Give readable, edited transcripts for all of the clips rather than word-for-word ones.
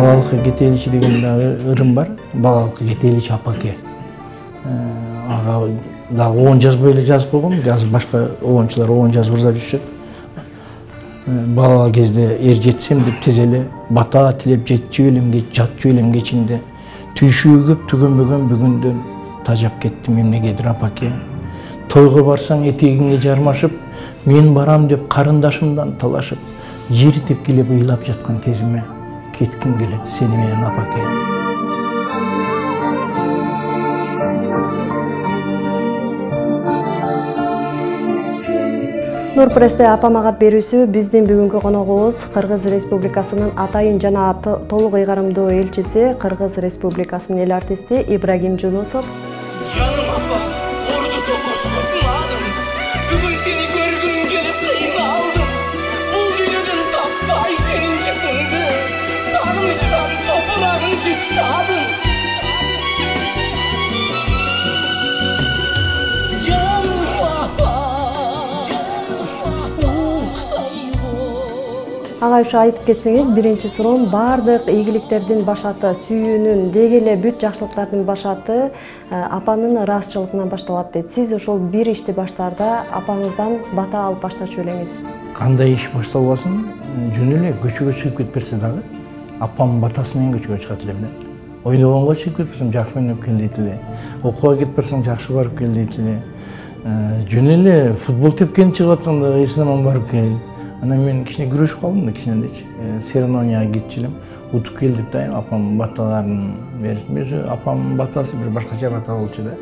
балалыкка кетеличи деген дагы ырым бар. Балалыкка кетеличи апаке. Ага дагы 10 жазбай эле жазып койгон. Азыр башка оончулар 10 жазып ырзап жүрүшөт. Бала кезде эр жетсем деп тез эле бата тилеп жетчү элемге, жатчу элем кечинде түйшүү көп түгөнбөгөн бүгүндөн тажап кеттим эмнегедир апаке. Тойго барсаң этегиңе жармашып, мен барам деп карындашымдан талашып, жер тепкилеп ыйлап жаткан кезиме кетким келет сени менен апаке. Нурпрессте апамагат берүүсү биздин бүгүнкү коногубуз Кыргыз Республикасынын атайын жана толук ыйгарымдуу элчиси, Кыргыз Республикасынын эл артисти Ибрагим Жунусов. Жаным апа, орду толгосотладым. Бүгүн сени көргүм келип кыйналдым. Бул дүйнөдөн таппай сенин жытыңды. Сагынычтан топурагын жыттадым. Ага ушу айтып кетсеңиз, биринчи суроом бардык ийгиликтердин башаты, сүйүүнүн, деги эле бүт жакшылыктардын башаты апанын ыраазычылыгынан башталат дейт. Сиз ошол бир ишти баштаарда апаңыздан бата алып баштачу элеңиз. Кандай иш башталбасын, жөн эле көчөгө чыгып кетпесе дагы, апамдын батасы менен көчөгө чыгат элем да. Ойногонго чыгып кетпесем, жакшы ойноп кел дейт эле. Окууга кетпесең, жакшы барып кел дейт эле. Жөн эле футбол тепкен чыгып атсаң да, эсинен барып кел. Ана мен кичине күрөшүп калдым да кичинедечи. Соревнованияга кетчүлүм. Утуп келдик да, апам баталарын берип. Өзү апамдын батасы бир башкача бата болчу да.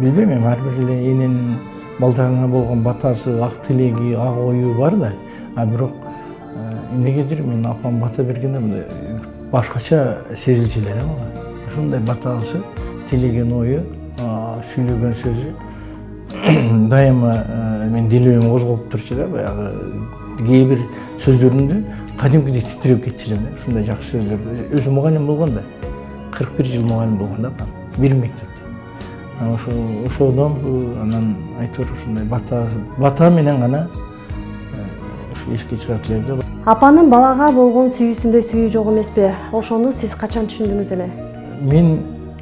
Билбейм, ар бир эле эненин балдарына болгон батасы, ак тилеги, ак ою бар да. Бирок эмнегедир мен апам бата бергенде мындай башкача сезилчү эле да мага. Ушундай бата алшы, тилеген ою, сүйлөгөн сөзү дайыма мен дилебем козгоп турчу да, баягы кээ бир сөздөрүндө кадимкидей титиреп кетчү элем да. Ушундай жакшы сөздөр. Өзү мугалим болгон да. 41 жыл мугалим болгон да апам. Бир мектепте. Ошодон анан айтор ушундай бата менен гана ушу эшикке чыгат элем да. Апанын балага болгон сүйүүсүндөй сүйүү жок эмеспи? Ошону сиз качан түшүндүңүз эле? Мен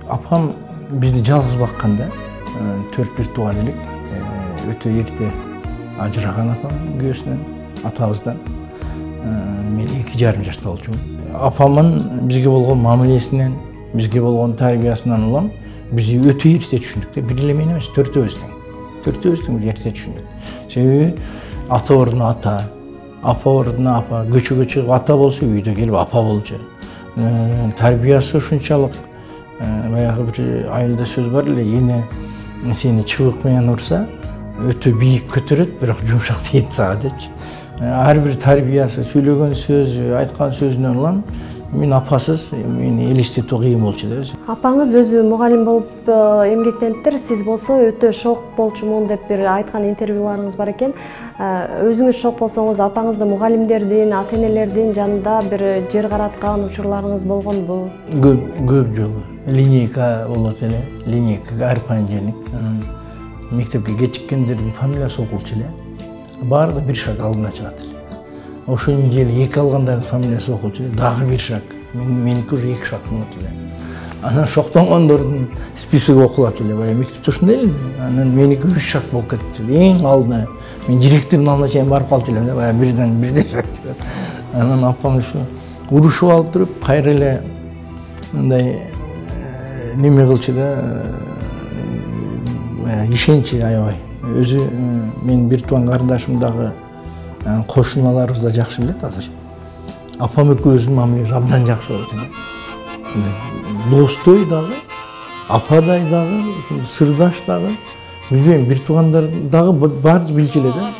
апам бизди жалгыз бакканда 4 тууган элек, өтө эрте ажыраган апам күйөөсүнөн, атабыздан. Мен 2,5 жашта болчумун. Апамын бизге болгон мамилесинен, бизге болгон тарбиясынан улам, биз өтө эрте түшүндүк да. Бир эле мен эмес, төртөөбүздүн эрте түшүндүк. Себеби ата ордуна ата, апа ордуна апа, көчөгө чыгып ата болсо үйдө келип апа болчу. Тарбиясы ушунчалык, баягы бир айылда сөз бар эле, эне сени чыбык менен урса, өтө бийик көтөрөт, бирок жумшак тиет сага депчи. Ар бир тарбиясы, сүйлөгөн сөзү, айткан сөзүнөн улам мен апасыз мени элестетүү кыйын болчу да. Апаңыз өзү мугалим болуп эмгектениптир, сиз болсо өтө шок болчумун деп бир айткан интервьюларыңыз бар экен. Өзүңүз шок болсоңуз, апаңызды мугалимдердин, ата-энелердин жанында бир жер караткан учурларыңыз болгонбу? Көп жолу. Линейка болот эле, линейкага арпанженик. Мектепке кечиккендердин фамилиясы окулчу эле. Баары бир шаг алдына чыгат эле. Ошол жери 2 алгандардын фамилиясы окулчу эле, дагы бир шаг. Меники уже 2 шаг болот эле. Анан шоктонгондордун списоги окулат эле. Баягы мектепте ушундай эле. Анан меники 3 шаг болуп кетчү эле. Эң алдына мен директордун алдына чейин барып калчу элем да, баягы бирден шаг. Анан апам ушу урушуп алып туруп, кайра эле мындай неме кылчу да, ишенчи аябай. Өзү мен бир тууган карындашым дагы кошуналарыбыз да жакшы билет азыр. Апам экөөбүздүн мамилебиз абдан жакшы болчу да. Достой дагы, ападай дагы, сырдаш дагы, билбейм, бир туугандар дагы бар билчү эле да.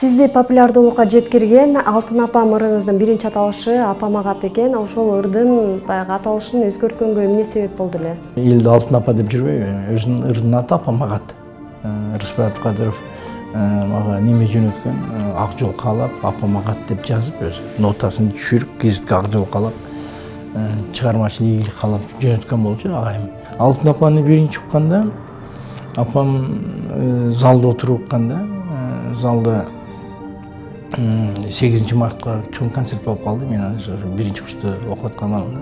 Сизди популярдуулукка жеткирген Алтын апам ырыңыздын биринчи аталышы Апам агат экен. Ошол ырдын баягы аталышын өзгөрткөнгө эмне себеп болду эле? Элди Алтын апа деп жүрбөйбү? Өзүнүн ырдынын аты Апам агат. Рыспат Кадыров мага неме жөнөткөн, ак жол каалап, Апам агат деп жазып, өзү нотасын түшүрүп, гезитке ак жол каалап, чыгармачылык ийгилик каалап жөнөткөн болчу агайым. Алтын апаны биринчи укканда апам залда отуруп укканда, залда 8 мартка чоң концерт болуп калды. Мен биринчи курста окуп аткан алдымда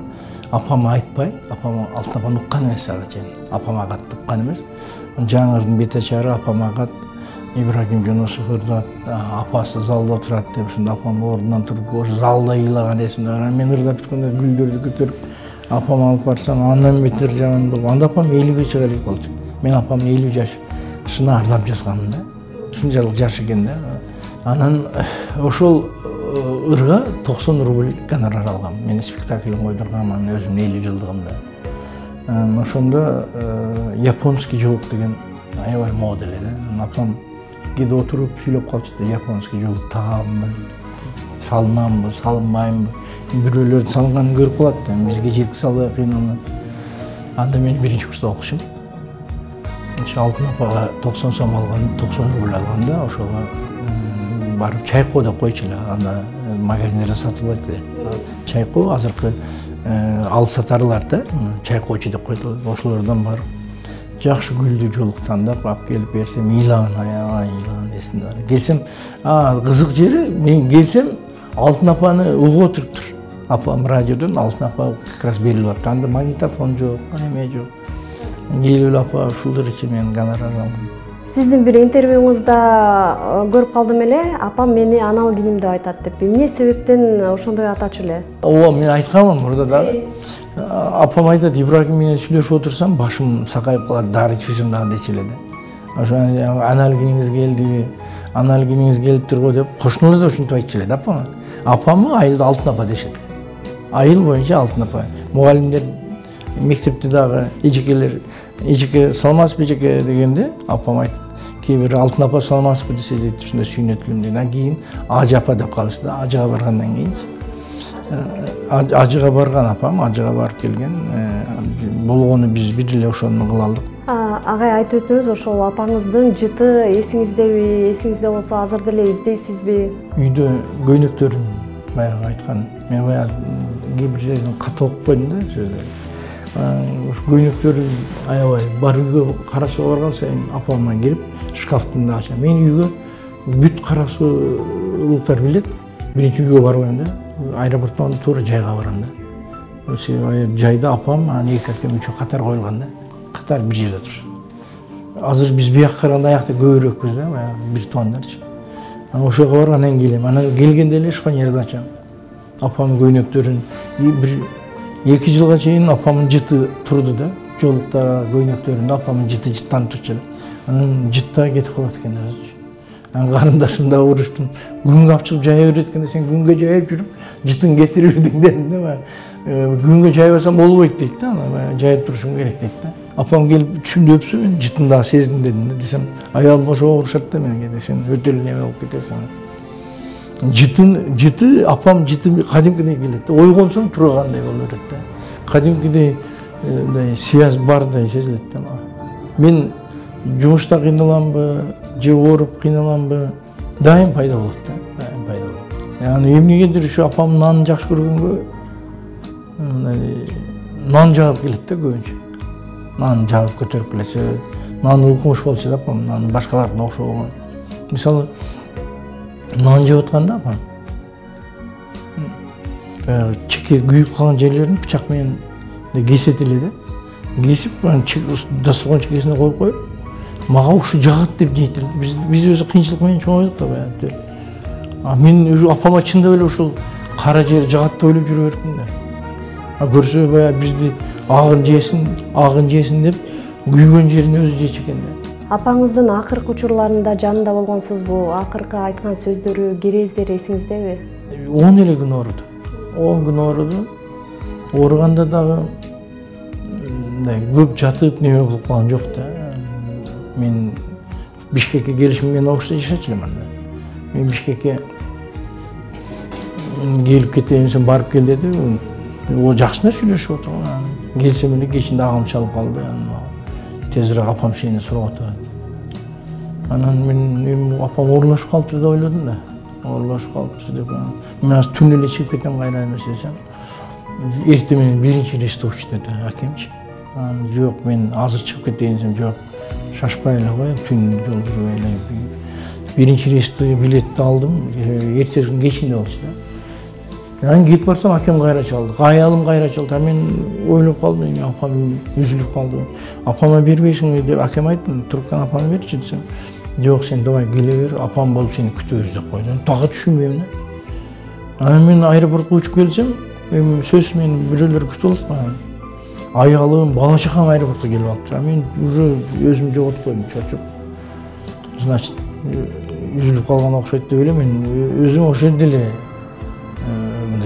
апама айтпай, апама Алтын апаны уккан эмес ага чейин. Апама катты уккан эмес. Жаңырдын бет ачары апама кат Ибрагим Жоносов ырдап, апасы залда отурат деп, ошондо апам ордунан туруп, ошо залда ыйлаган эсимде. Мен ырдап бүткөндө гүлдөрдү көтөрүп апам алып барсам, андан бетер жаман болуп. Анда апам 50-ге чыга элек болчу. Мен апамдын 50 жашына ардап жазганмын да. Ушунчалык жаш экен да. Анан ошол ырга 90 рубль гонорар алгам. Мен спектакль койдургам, анын өзүмдүн 50 жылдыгында. Ошондо японский жоок деген аябай мода эле да. Апам кээде отуруп сүйлөп калчу да, японский жоок тагамбы, салынамбы, салынбаймбы. Бирөөлөр салганын көрүп калат да, бизге жетки салбай кыйналат. Анда мен биринчи курста окушум. Алтын апага 90 сом алган, 90 рубль алганда ошого барып чайкоо деп койчу эле. Анда магазиндерде сатылбайт эле. Чайкоо азыркы алып сатарлар да, чайкоочу деп койду. Ошолордон барып жакшы гүлдү жоолук тандап алып келип берсем, ыйлаган, аябай ыйлаган эсимде бар. Келсем, кызык жери, мен келсем Алтын апаны угуп отуруптур. Апам радиодон Алтын апа как раз берилип атат. Анда магнитофон жок, эме жок. Келип апа ушулдар үчүн мен гонорар алдым. Сиздин бир интервьюңузда көрүп калдым эле, апам мени аналогиним деп айтат деп. Эмне себептен ошондой атачу эле? Ооба, мен айтканмын мурда дагы. Апам айтат, Ибрагим менен сүйлөшүп отурсам, башым сакайып калат, дары ичпесем дагы дечи эле да. Ошо аналогиниңиз келди, аналогиниңиз келиптир го деп, кошуналар да ушинтип айтчу эле да апама. Апамы айылда Алтын апа дешет. Айыл боюнча Алтын апа. Мугалимдер мектепте дагы эжеке саламатсызбы эжеке дегенде апам айтат, кээ бир Алтын апа саламатсызбы десе дейт, ушундай сүйнөтүлүм дейт. Анан кийин ажы апа деп калышты да. Ажыга баргандан кийинчи ажыга барган апам, ажыга барып келген, болгону биз бир эле ошону кылалдык. Агай айтып өтүңүз, ошол апаңыздын жыты эсиңиздеби? Эсиңизде болсо азыр деле издейсизби? Үйдө көйнөктөрүн баягы айткан, мен баягы кээ бир жерден ката окуп койдум да сөздөрү. Көйнөктөрүн аябай бар үйгө карашууга барган сайын апамдан келип шкафтын да ачам. Мен үйгө бүт карашуулуктар билет. Биринчи үйгө барбайм да. Аэропорттон туура жайга барам да. Жайда апам, анан эки акем үчөө катар коюлган да. Катар бир жерде тур. Азыр биз бияка караганда аякта көбүрөөкпүз да, баягы бир туугандарчы. Анан ошого баргандан келем. Анан келгенде эле шпанерди ачам. Апамдын көйнөктөрүн бир 2 жылга чейин апамдын жыты турду да. Жолукта көйнөктөрүндө апамдын жыты жыттанып турчу. Анан жытта кетип калат экен да. Анан карындашым да уруштум. Күнгө алып чыгып жая берет экен, сен күнгө жайып жүрүп, жытын кетирип жүрдүң дедим да. Күнгө жайбасам болбойт дейт да. Жайып турушум керек дейт да. Апам келип түшүмдү өпсө, мен жытын дагы сездим дедим да. Десем, аялым ошого урушат да менге, сен өтө эле неме болуп кетесиң. Жыты, апам жыты кадимкидей келет да. Ойгонсоң тургандай болуп берет да. Кадимкидей связь бардай сезилет да. Мен жумушта кыйналамбы, же ооруп кыйналамбы, дайым пайда болот да, дайым пайда болот. Яны эмнегедир ушу апамдын нанын жакшы көргөнгө нан жагып келет да көбүнчө. Нан жагып көтөрүп келсе, нан укмуш болчу да апам, нан башкалардын окшогон. Мисалы, нан жеп атканда апам чеке күйүп калган жерлерин бычак менен кесет эле да. Кесип, дастаркан чекесине коюп, мага ушу жагат деп дейт эле. Биз өзү кыйынчылык менен чоңойдук да баягы. Мен өзү апама чындап эле ушул кара жер жагат деп ойлоп жүрө бердим да. Көрсө баягы бизди агын жесин деп күйгөн жерин өзү жечү экен да. Апаңыздын акыркы учурларында жанында болгонсузбу? Акыркы айткан сөздөрү, керездери эсиңиздеби? 10 эле күн ооруду. 10 күн ооруду. Ооруганда дагы көп жатып неме болуп калган жок да. Мен Бишкекке келишим менен Оушта жашачу элем анда. Мен Бишкекке келип кетейин, сен барып кел деди. О жакшына сүйлөшүп отурган. Келсем эле кечинде агам чалып калды. Тезирээк апам сени сурап атат. Анан мен апам оорулашып калыптыр деп ойлодум да. Оорулашып калыптыр деп. Мен азыр түн эле чыгып кетем кайра эмес десем. Эртең менен биринчи рейсте учту деди акемчи. Жоқ, мен азыр чыгып кетейин десем, жоқ. Шашпай эле коем, түн жол жүрүп эле. Биринчи рейсти билетти алдым, эртеси күн кечинде болчу да. Анан кетип барсам, акем кайра чалды. Аялым кайра чалды. Мен ойлоп калдым, апам үзүлүп калды. Апама бербейсиңби деп акем айттым, трубканы апама берчи десем. Жоқ, сен давай келе бер, апам болуп сени күтөбүз деп койду. Тагы түшүнбөйм да. Анан мен аэропортко учуп келсем, сөзсүз мени бирөөлөр күтүп алышкан. Аялым, бала чакам аэропортко келип алыптыр. Мен уже өзүмдү жоготуп койдум, чочуп. Значит, үзүлүп калган окшойт деп эле мен өзүм ошол жерде эле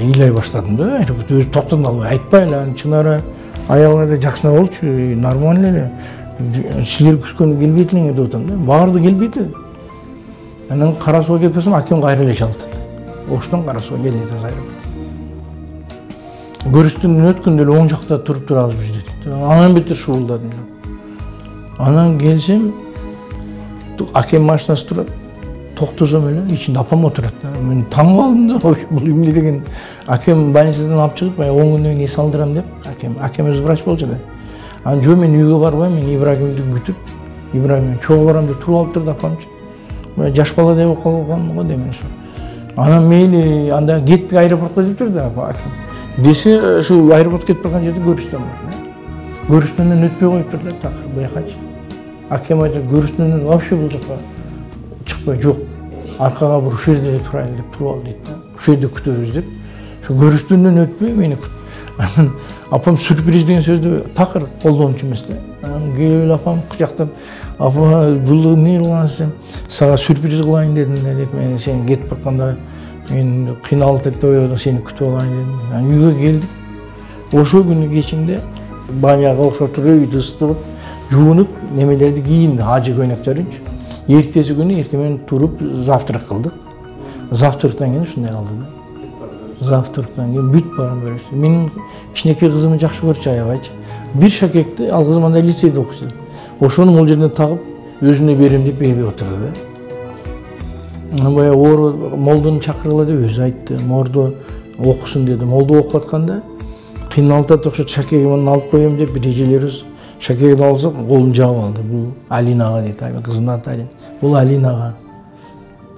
ыйлай баштадым да. Аэропорт өзү токтоно албай, айтпай эле, чынара аялым эле жакшына болчу, нормально эле. Силер күскөнү келбейт элең деп атам да. Баарды келбейт эле. Анан Кара Сууга келип барсам, акем кайра эле чалды. Оштон Кара Сууга келди да аэропорт. Көрүстүндөн өткөндө эле оң жакта туруп турабыз биз дейт. Анан бетер шуулдадым. Анан келсем, акем машинасы турат. Токтосом эле, ичинде апам отурат да. Мен таң калдым да, бул эмне деген. Акем больницадан алып чыгып, 10 күндөн кийин салдырам деп. Акем өзү врач болчу да. Анан жөө мен үйгө барбайм, мен Ибрагимди күтүп, Ибрагим чогуу барам деп туруп алып турду апамчы. Мен жаш бала деп калганмын го дейм ошо. Анан мейли анда кеттик аэропортко деп турду акем. Десе, шу аэропорт кетип барган жерде көрүстөн бар. Көрүстөндөн өтпөй коюптур да, такыр буякачы. Акем айтат, көрүстөндөн вообще бул жака чыкпай, жок. Аркага бур, ушул жерде турайлы деп туруп ал дейт да. Ушул жерде күтөбүз деп. Шу көрүстөндөн өтпөй мени күт. Анан апам сюрприз деген сөздү такыр колдончу эмес да. Анан келип эле апам кучактап, апа бул эмне кыласың? Сага сюрприз кылайын дедим деп, мен сен кетип барганда мен кыйналып деп ойдум, сени күтүп алайын дедим. Анан үйгө келдик. Ошол күнү кечинде баняга окшотуп үйдү ысытып, жуунуп, немелерди кийинди, ажы көйнөктөрүнчү. Эртеси күнү эртемен туруп завтрак кылдык. Завтрактан кийин ушундай калды да. Завтрактан кийин бүт баарын көрөсүз. Менин кичинекей кызымды жакшы көрчү аябайчы. Бир шакекти, ал кызым анда лицейде окуйт. Ошону могул жерден тагып, өзүнө берем деп бербей отурду да. Баягы оору молдону чакыргыла деп өзү айтты. Мордо окусун деди. Молдо окуп атканда кыйналып атат окшойт, шакегимди алып коем деп эрежелерибиз. Шакегимди алсак, колун жаап алды. Бул Алинага дейт, кызынын аты Алина. Бул Алинага.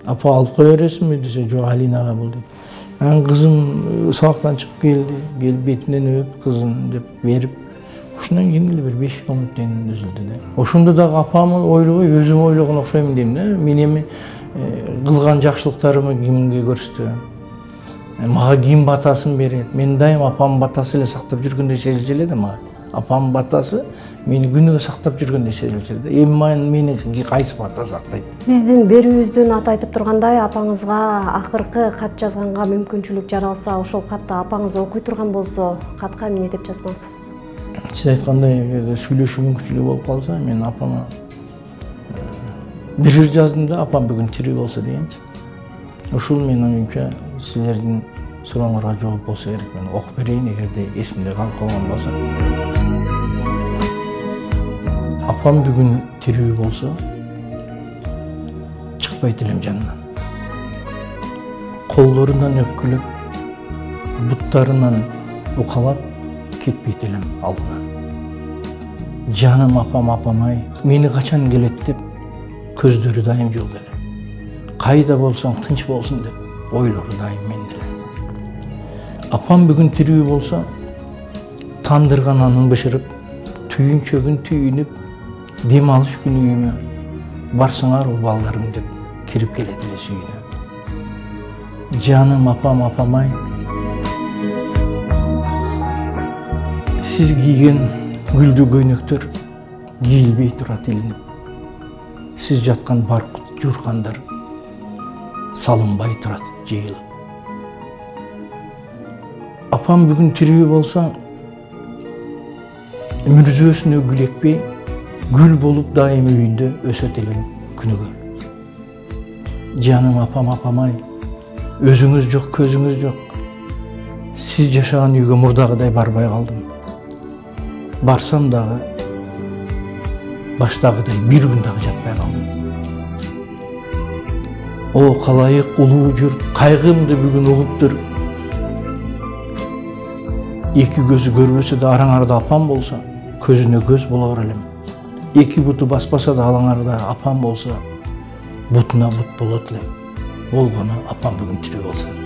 Апа алып кое бересиңби десе, жок, Алинага бул дейт. Анан кызым сабактан чыгып келди, келип бетинен өп, кызым деп берип, ушундан кийин эле бир 5 мүнөттөн үзүлдү да. Ошондо дагы апамы ойлобой, өзүм ойлогон окшойм дейм да. Мен эми кылган жакшылыктарымы кимге көрсөтөм? Мага ким батасын берет? Мен дайым апамдын батасы эле сактап жүргөндөй сезилчү эле да мага. Апамдын батасы мени күнүгө сактап жүргөндөй сезилчү да. Эми мени кайсы бата сактайт? Биздин берүүбүздүн аты айтып тургандай, апаңызга акыркы кат жазганга мүмкүнчүлүк жаралса, ошол катты апаңыз окуй турган болсо, катка эмне деп жазмаксыз? Сиз айткандай, эгерде сүйлөшүү мүмкүнчүлүгү болуп калса, мен апама бир жаздым да, апам бүгүн тирүү болсо дегенчи. Ушул менин оюмча силердин сурооңорго жооп болсо керек. Мен окуп берейин, эгерде эсимде калып калган болсо. Апам бүгүн тирүү болсо, чыкпайт элем жанынан. Колдорунан өпкүлөп, буттарынан укалап, кетпейт элем алдынан. Жаным апам, апамай, мени качан келет деп, көздөрү дайым жолдо эле. Кайда болсоң тынч болсун деп, ойлору дайым менде эле. Апам бүгүн тирүү болсо, тандырган анын бышырып, түйүнчөгүн түйүнүп, дем алыш күнү үйүмө, барсыңар балдарым деп, кирип келет эле сүйүнө. Жаным апам, апамай, сиз кийген гүлдүү көйнөктөр кийилбей турат илинип. Сиз жаткан баркут журкандар салынбай турат жыйылып. Апам бүгүн тирүү болсо, мүрзөсүнө гүл экпей, гүл болуп дайым үйүндө өсөт элем күнүгө. Жаным апам, апамай, өзүңүз жок, көзүңүз жок. Сиз жашаган үйгө мурдагыдай барбай калдым. Барсам дагы, баштагыдай бир күн дагы жатпай калдым. О калайык улуу журт, кайгымды бүгүн угуптур. Эки көзү көрбөсө да араңарда апам болсо, көзүнө көз боло бер элем. Эки буту баспаса да алаңарда апам болса, бутуна бут болот элем. Болгону апам бүгүн тирүү болса.